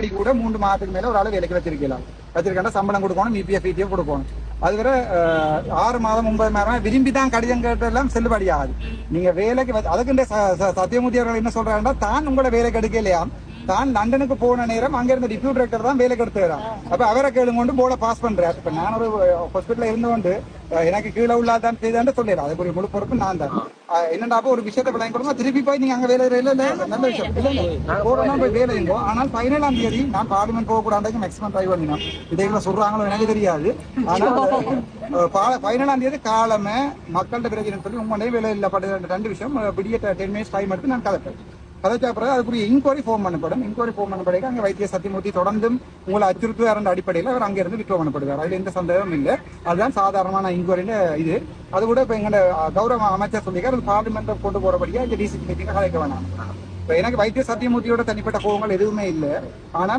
கூட 3 மாதத்துக்கு மேல ஒரு ஆளு வேலைக்கு வச்சிருக்கா சம்பளம் கொடுக்கணும், இபிஎஃப் இடிஎஃப் கொடுக்கணும். அது வரை 6 மாதம் 9 மாதம் விரும்பி தான் கடிதம் கேட்டெல்லாம் செல்லுபடி ஆகாது. நீங்க வேலைக்கு அதுக்கு சத்தியமூர்த்தி அவர்கள் என்ன சொல்றாங்கன்னா, தான் உங்களை வேலைக்கு எடுக்கலையா, தான் லண்டனுக்கு போன நேரம் அங்க இருந்த டிப்யூட் டைரக்டர் தான் வேலைக்கு எடுத்துறான். அப்ப அவரை கேளுங்க கொண்டு போர்டை பாஸ் பண்றாரு. இப்ப நான் ஒரு ஹாஸ்பிட்டல்ல இருந்து கொண்டு எனக்கு கீழே உள்ளாதான் செய்தான்னு சொல்லிடுறேன். அதுக்கு முழு பொறுப்பு நான் தான். என்னடா ஒரு விஷயத்தை விளங்கி கொடுங்க, திருப்பி போய் நீங்க அங்க வேலை இல்ல நல்ல விஷயம் இல்ல போய் வேலை இருந்தோ. ஆனால் 17ஆம் தேதி நான் பார்லிமெண்ட் போகக்கூடாது மேக்சிமம் ட்ரை பண்ணினோம். இதை சொல்றாங்களோ எனக்கு தெரியாது. ஆனால் 17ஆம் தேதி காலமே மக்கள்கிட்ட பிரச்சனை சொல்லி உங்களுடைய வேலை இல்ல பட்டு 2 விஷயம் விடிய 10 மினிட்ஸ் டைம் எடுத்து நான் கதைச்சா பிறகு அதுக்குரிய இன்கொயரி ஃபார்ம் பண்ணப்படும். இன்கொயரி ஃபார்ம் பண்ணப்படைக்கு அங்கே வைத்திய சத்தியமூர்த்தி தொடர்ந்தும் உங்களை அச்சுறுத்துவார் என்ற அடிப்படையில் அவர் அங்கிருந்து விட்ரோ பண்ணப்படுவார். அதில் எந்த சந்தேகமும் இல்லை. அதுதான் சாதாரணமான இன்கொயரின்னு இது. அது கூட இப்போ எங்களோட கௌரவ அமைச்சர் சொல்லிக்கார், அது பார்லிமெண்ட் கொண்டு போறபடியா இந்த டிசிபி மீட்டிங்க கலைக்க வேணாம். இப்போ எனக்கு வைத்திய சத்தியமூர்த்தியோட தனிப்பட்ட கோபங்கள் எதுவுமே இல்லை. ஆனால்